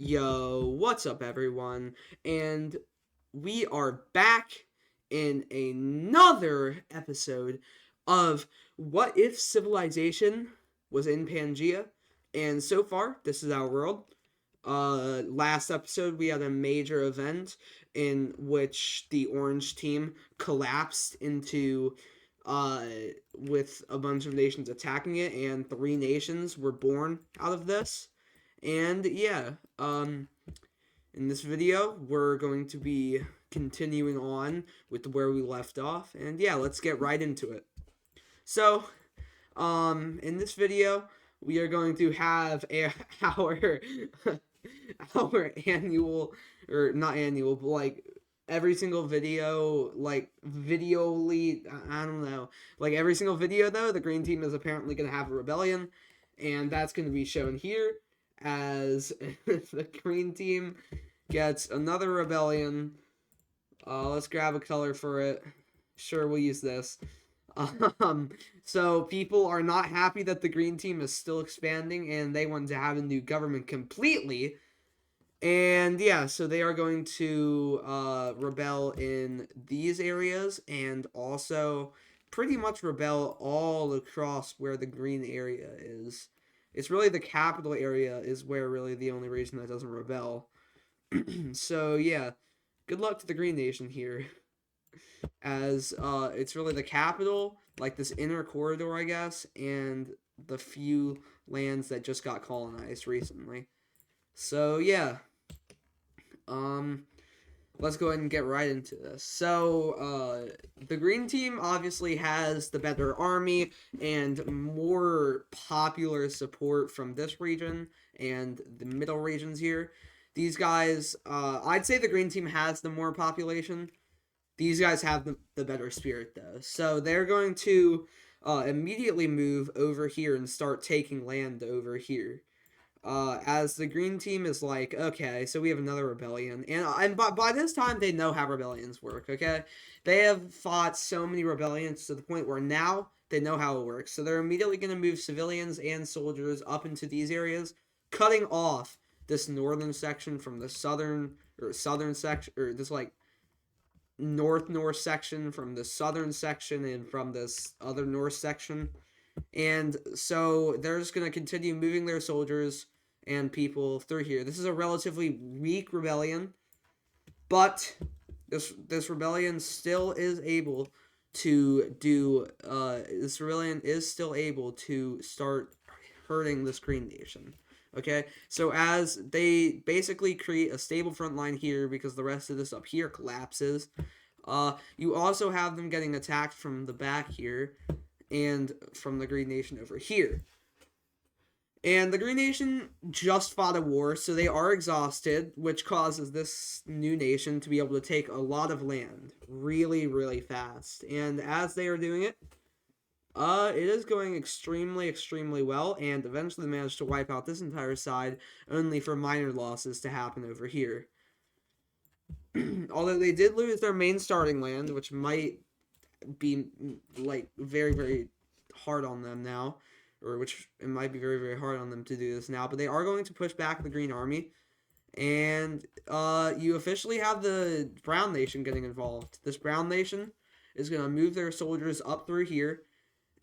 Yo, what's up, everyone? And we are back in another episode of What If Civilization Was in Pangea? And so far, this is our world. Last episode, we had a major event in which the orange team collapsed into, uh, with a bunch of nations attacking it, and three nations were born out of this. And yeah, in this video, we're going to be continuing on with where we left off. And yeah, let's get right into it. So, in this video, we are going to have our our annual, or not annual, but like every single video, like videoly, I don't know, like every single video though, the green team is apparently going to have a rebellion, and that's going to be shown here as the green team gets another rebellion. Let's grab a color for it. Sure, we'll use this. Um, so people are not happy that the green team is still expanding, and they want to have a new government completely. And yeah, so they are going to rebel in these areas, and also pretty much rebel all across where the green area is. It's really the capital area is where really the only region that doesn't rebel. So yeah, good luck to the Green Nation here, as it's really the capital, like this inner corridor, I guess, and the few lands that just got colonized recently. So yeah, um, let's go ahead and get right into this. So, the green team obviously has the better army and more popular support from this region and the middle regions here. These guys, I'd say the green team has the more population. These guys have the better spirit, though. So they're going to immediately move over here and start taking land over here. As the green team is like, okay, so we have another rebellion, and by this time they know how rebellions work. Okay, they have fought so many rebellions to the point where now they know how it works. So they're immediately going to move civilians and soldiers up into these areas, cutting off this northern section from the southern section, or this like north section from the southern section, and from this other north section. And so they're just going to continue moving their soldiers and people through here. This is a relatively weak rebellion, but this rebellion still is able to do. This rebellion is still able to start hurting this Green Nation. Okay, so as they basically create a stable front line here because the rest of this up here collapses. You also have them getting attacked from the back here and from the Green Nation over here. And the Green Nation just fought a war, so they are exhausted, which causes this new nation to be able to take a lot of land really, really fast. And as they are doing it, it is going extremely, extremely well, and eventually managed to wipe out this entire side, only for minor losses to happen over here. Although they did lose their main starting land, which might be like very, very hard on them now, or which it might be very, very hard on them to do this now, but they are going to push back the Green Army. And you officially have the Brown Nation getting involved. This Brown Nation is going to move their soldiers up through here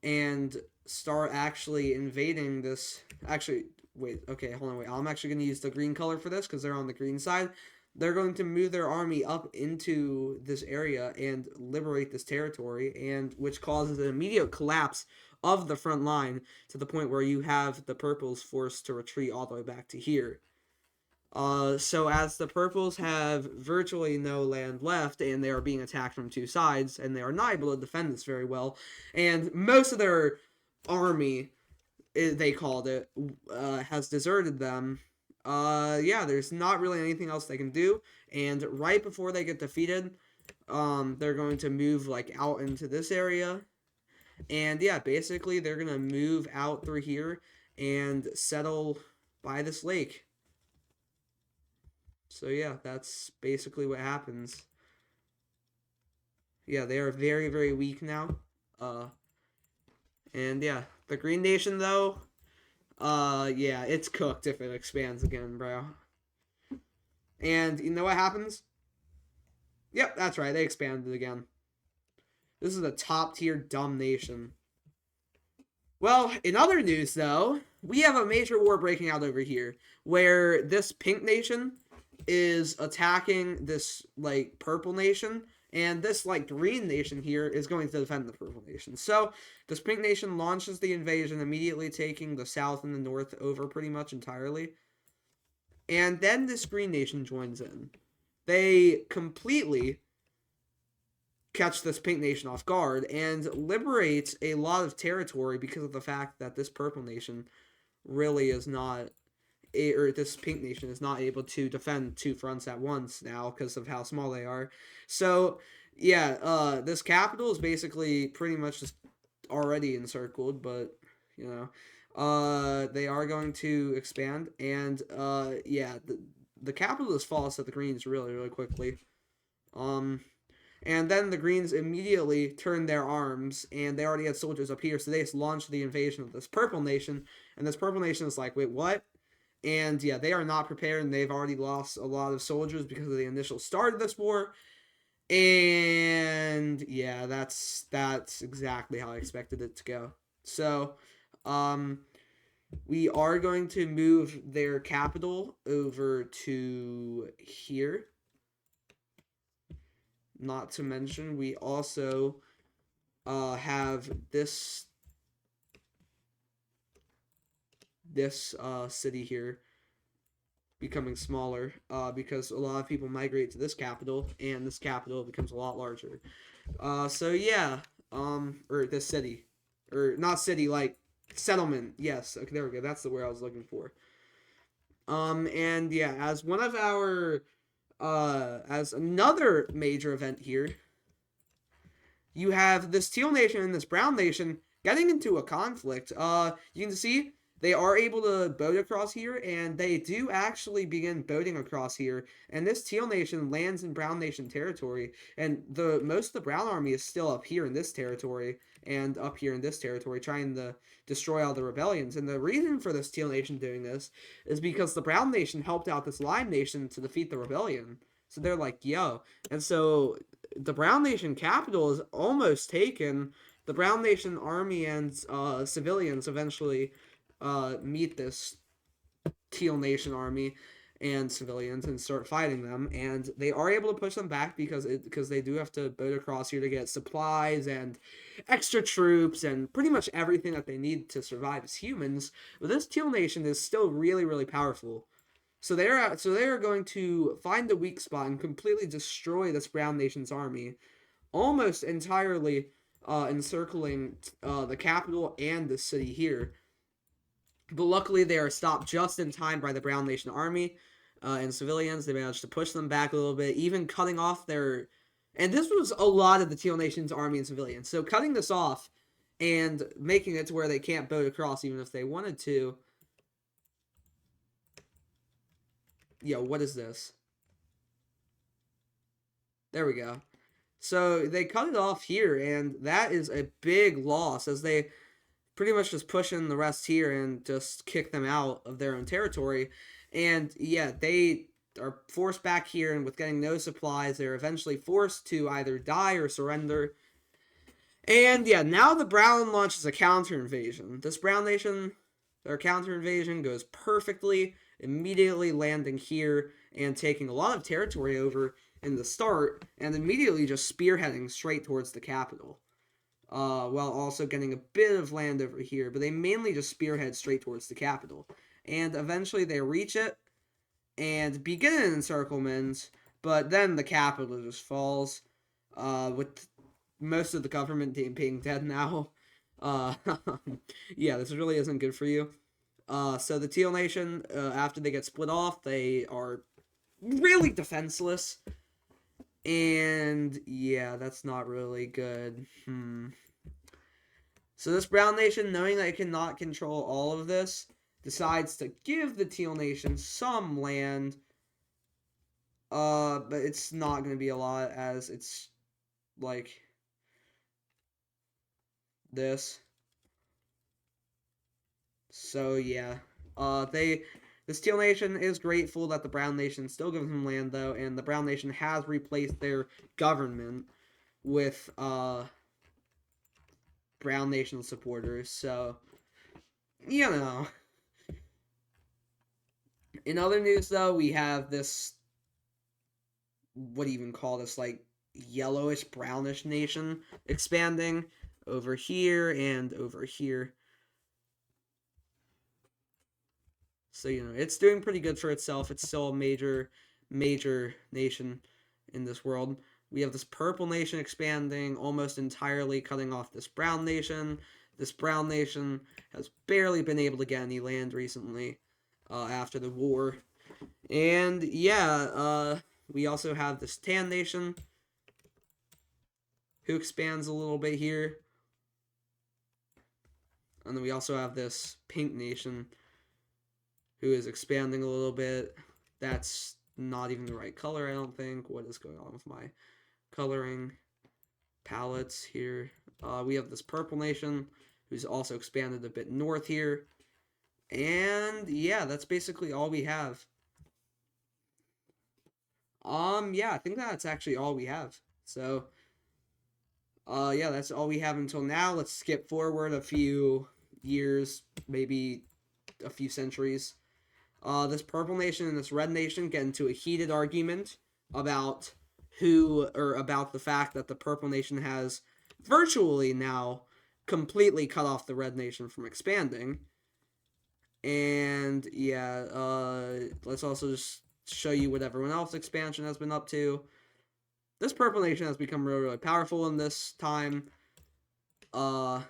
and start actually invading this. Actually, wait, okay, hold on, wait. I'm actually going to use the green color for this because they're on the green side. They're going to move their army up into this area and liberate this territory, and which causes an immediate collapse of the front line to the point where you have the purples forced to retreat all the way back to here. So as the purples have virtually no land left, and they are being attacked from two sides, and they are not able to defend this very well, and most of their army, they called it, has deserted them. Yeah, there's not really anything else they can do, and right before they get defeated, they're going to move like out into this area, and yeah, basically they're gonna move out through here and settle by this lake. So yeah, that's basically what happens. Yeah, they are very, very weak now. And yeah, the Green Nation though, yeah, it's cooked if it expands again, bro. And you know what happens? Yep, that's right. They expanded again. This is a top tier dumb nation. Well, in other news, though, we have a major war breaking out over here where this pink nation is attacking this, like, purple nation, and this, like, green nation here is going to defend the purple nation. So, this pink nation launches the invasion, immediately taking the south and the north over pretty much entirely. And then this green nation joins in. They completely catch this pink nation off guard and liberate a lot of territory because of the fact that this purple nation really is not or this pink nation is not able to defend two fronts at once now because of how small they are. So yeah, this capital is basically pretty much just already encircled, but you know, they are going to expand, and yeah, the capital just falls to the greens really quickly. Um, and then the Greens immediately turned their arms, and they already had soldiers up here, so they just launched the invasion of this purple nation. And this purple nation is like, wait, what? And yeah, they are not prepared, and they've already lost a lot of soldiers because of the initial start of this war. And yeah, that's exactly how I expected it to go. So, we are going to move their capital over to here. Not to mention, we also have this city here becoming smaller because a lot of people migrate to this capital, and this capital becomes a lot larger. So yeah, or this city, or not city, like settlement. Yes, okay, there we go. That's the word I was looking for. And yeah, as one of our as another major event here, you have this teal nation and this brown nation getting into a conflict. You can see they are able to boat across here, and they do actually begin boating across here. And this teal nation lands in brown nation territory, and the most of the brown army is still up here in this territory and up here in this territory, trying to destroy all the rebellions. And the reason for this teal nation doing this is because the brown nation helped out this lime nation to defeat the rebellion. So they're like, yo. And so the Brown Nation capital is almost taken. The Brown Nation army and civilians eventually meet this Teal Nation army and civilians and start fighting them, and they are able to push them back because they do have to boat across here to get supplies and extra troops and pretty much everything that they need to survive as humans. But this Teal Nation is still really powerful. So they're going to find the weak spot and completely destroy this Brown Nation's army, almost entirely encircling the capital and the city here. But luckily, they are stopped just in time by the Brown Nation army and civilians. They managed to push them back a little bit, even cutting off their. And this was a lot of the Teal Nation's army and civilians. So cutting this off and making it to where they can't boat across even if they wanted to. Yo, what is this? There we go. So they cut it off here, and that is a big loss as they pretty much just push in the rest here and just kick them out of their own territory. And yeah, they are forced back here, and with getting no supplies, they're eventually forced to either die or surrender. And yeah, now the Brown launches a counter invasion. This Brown Nation, their counter invasion goes perfectly, immediately landing here and taking a lot of territory over in the start, and immediately just spearheading straight towards the capital. While also getting a bit of land over here, but they mainly just spearhead straight towards the capital. And eventually they reach it and begin an encirclement, but then the capital just falls, with most of the government being dead now. Uh, yeah, this really isn't good for you. So the Teal Nation, after they get split off, they are really defenseless. And yeah, that's not really good. So this Brown Nation, knowing that it cannot control all of this, decides to give the Teal Nation some land. But it's not going to be a lot, as it's like this. So yeah, they This Teal Nation is grateful that the Brown Nation still gives them land, though, and the Brown Nation has replaced their government with Brown Nation supporters. So, you know. In other news, though, we have this, what do you even call this, like, yellowish, brownish nation expanding over here and over here. So, it's doing pretty good for itself. It's still a major, major nation in this world. We have this purple nation expanding, almost entirely cutting off this brown nation. This brown nation has barely been able to get any land recently after the war. And, yeah, we also have this tan nation who expands a little bit here. And then we also have this pink nation who is expanding a little bit. That's not even the right color, I don't think. What is going on with my coloring palettes here? We have this purple nation who's also expanded a bit north here. And yeah, that's basically all we have. Yeah, I think that's actually all we have. So, yeah, that's all we have until now. Let's skip forward a few years, maybe a few centuries. This purple nation and this red nation get into a heated argument about about the fact that the purple nation has virtually now completely cut off the red nation from expanding. And yeah, let's also just show you what everyone else's expansion has been up to. This purple nation has become really, really powerful in this time. Sorry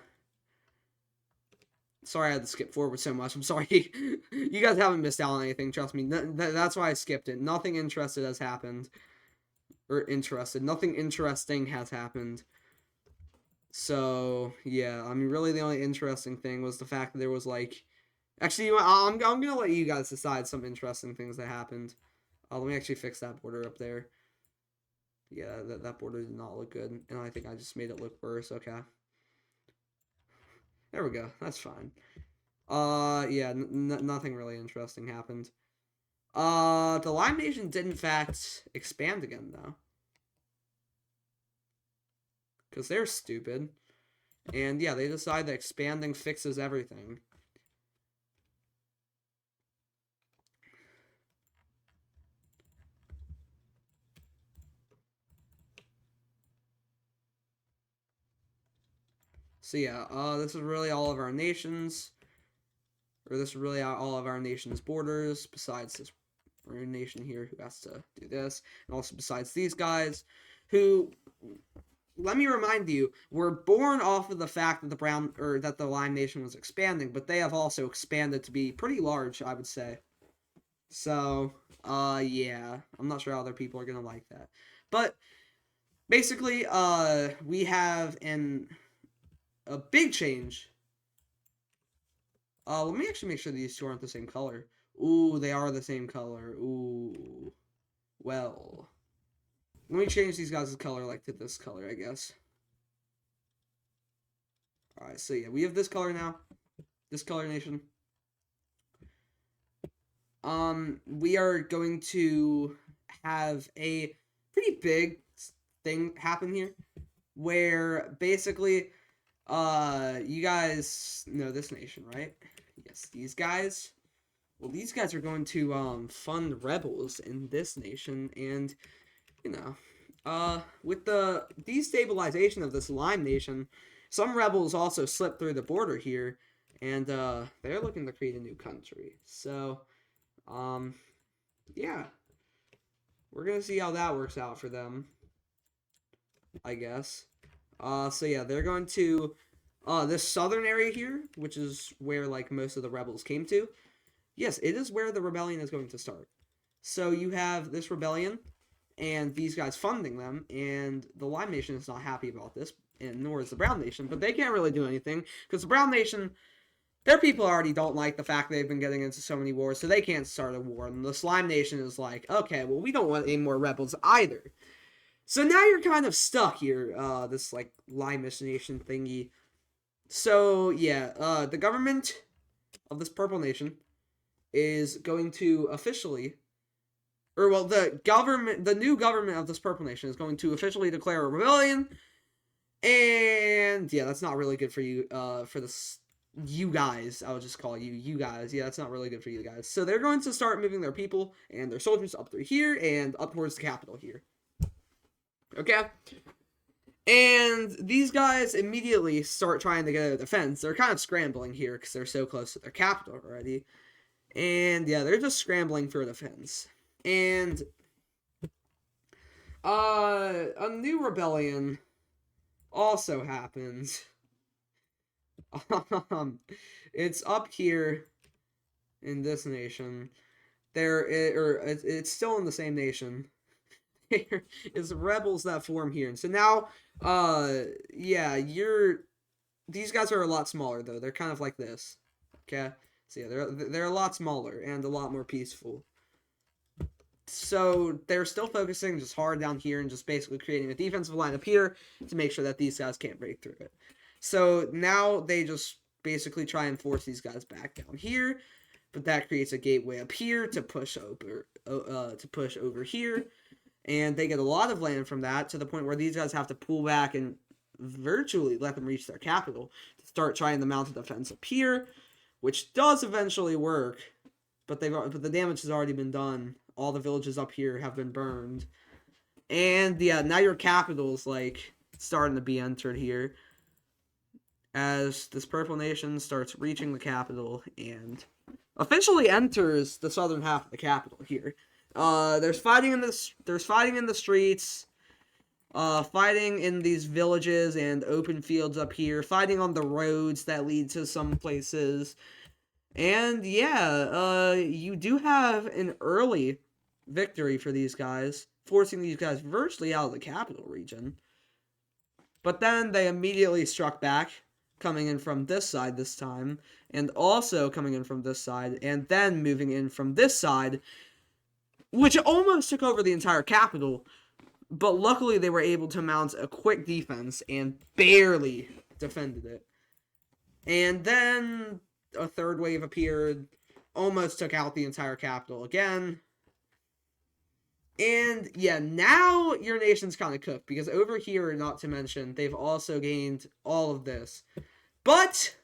I had to skip forward so much. I'm sorry. You guys haven't missed out on anything, trust me. That's why I skipped it. Nothing interested has happened. Nothing interesting has happened. So, yeah. I mean, really the only interesting thing was the fact that there was, like... Actually, I'm going to let you guys decide some interesting things that happened. Let me actually fix that border up there. Yeah, that border did not look good. And I think I just made it look worse. Okay. There we go. That's fine. Yeah, nothing really interesting happened. The Lime Nation did in fact expand again, though. Because they're stupid. And yeah, they decide that expanding fixes everything. So yeah, this is really all of our nations. Or this is really all of our nation's borders, besides this nation here who has to do this. And also besides these guys, who, let me remind you, were born off of the fact that the Lime Nation was expanding, but they have also expanded to be pretty large, I would say. So, yeah, I'm not sure how other people are gonna like that. But, basically, we have a big change. Let me actually make sure these two aren't the same color. Ooh, they are the same color. Ooh. Well. Let me change these guys' color, like, to this color, I guess. Alright, so yeah, we have this color now. This color nation. We are going to have a pretty big thing happen here. Where, basically, you guys know this nation, right? Yes, these guys. Well, these guys are going to, fund rebels in this nation, and, with the destabilization of this Lime Nation, some rebels also slipped through the border here, and, they're looking to create a new country. So, yeah. We're gonna see how that works out for them, I guess. So yeah, they're going to, this southern area here, which is where, like, most of the rebels came to. Yes, it is where the rebellion is going to start. So you have this rebellion, and these guys funding them, and the Lime Nation is not happy about this, and nor is the Brown Nation, but they can't really do anything, because the Brown Nation, their people already don't like the fact they've been getting into so many wars, so they can't start a war, and the Slime Nation is like, okay, well, we don't want any more rebels either. So now you're kind of stuck here, this, like, Lime Nation thingy. So, yeah, the government of this Purple Nation is going to officially, the new government of this purple nation is going to officially declare a rebellion. And yeah, that's not really good for you, for this, you guys. I'll just call you guys. Yeah, that's not really good for you guys. So they're going to start moving their people and their soldiers up through here and up towards the capital here. Okay? And these guys immediately start trying to get a defense. They're kind of scrambling here because they're so close to their capital already. And yeah, they're just scrambling for a defense. And a new rebellion also happens. It's up here in this nation. It's still in the same nation. There is rebels that form here, and so now, yeah, these guys are a lot smaller though. They're kind of like this. Okay, so yeah, they're a lot smaller and a lot more peaceful. So they're still focusing just hard down here and just basically creating a defensive line up here to make sure that these guys can't break through it. So now they just basically try and force these guys back down here, but that creates a gateway up here to push over here, and they get a lot of land from that to the point where these guys have to pull back and virtually let them reach their capital to start trying to mount a defense up here, which does eventually work, but the damage has already been done. All the villages up here have been burned. And yeah, now your capital's like starting to be entered here as this purple nation starts reaching the capital and officially enters the southern half of the capital here. There's fighting in the streets, fighting in these villages and open fields up here, fighting on the roads that lead to some places. And yeah, you do have an early victory for these guys, forcing these guys virtually out of the capital region. But then they immediately struck back, coming in from this side this time, and also coming in from this side, and then moving in from this side, which almost took over the entire capital. But luckily they were able to mount a quick defense and barely defended it. And then a third wave appeared, almost took out the entire capital again. And yeah, now your nation's kind of cooked, because over here, not to mention, they've also gained all of this. But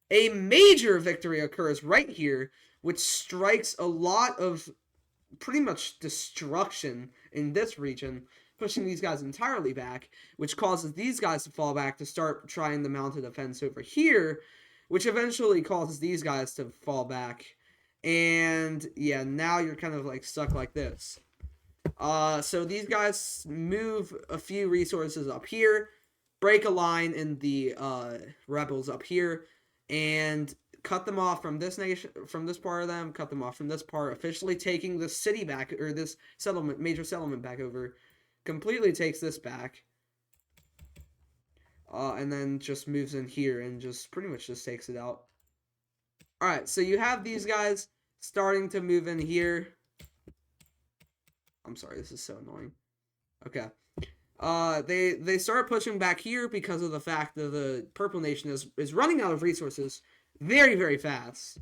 a major victory occurs right here, which strikes a lot of pretty much destruction in this region, pushing these guys entirely back, which causes these guys to fall back to start trying to mount a defense over here, which eventually causes these guys to fall back. And yeah, now you're kind of like stuck like this. So these guys move a few resources up here, break a line in the rebels up here, and cut them off from this nation, from this part of them, cut them off from this part, officially taking the city back, or this settlement, major settlement back over, completely takes this back. And then just moves in here and just pretty much just takes it out. Alright, so you have these guys starting to move in here. I'm sorry, this is so annoying. Okay. They start pushing back here because of the fact that the Purple Nation is running out of resources very, very fast.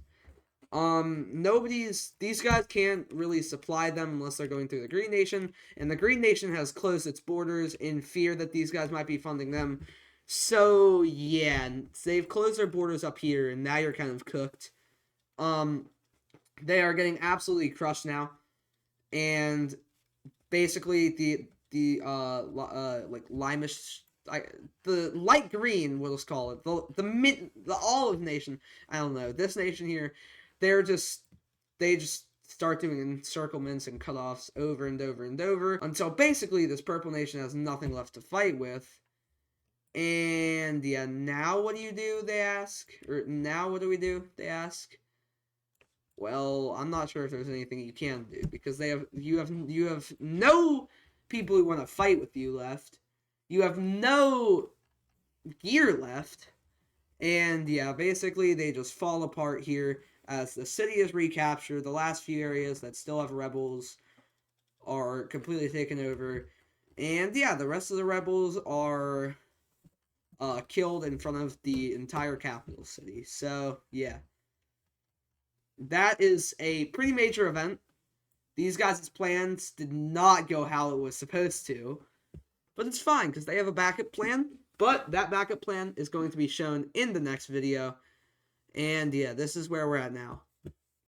These guys can't really supply them unless they're going through the Green Nation, and the Green Nation has closed its borders in fear that these guys might be funding them. So, yeah, they've closed their borders up here, and now you're kind of cooked. They are getting absolutely crushed now, and basically the light green, we'll just call it, the olive nation, I don't know, this nation here, they just start doing encirclements and cutoffs over and over and over, until basically this purple nation has nothing left to fight with. And yeah, now what do you do, they ask? Or now what do we do, they ask? Well, I'm not sure if there's anything you can do, because you have no people who want to fight with you left. You have no gear left. And yeah, basically they just fall apart here as the city is recaptured. The last few areas that still have rebels are completely taken over. And yeah, the rest of the rebels are killed in front of the entire capital city. So, yeah. that is a pretty major event. These guys' plans did not go how it was supposed to. But it's fine, because they have a backup plan. But that backup plan is going to be shown in the next video. And yeah, this is where we're at now.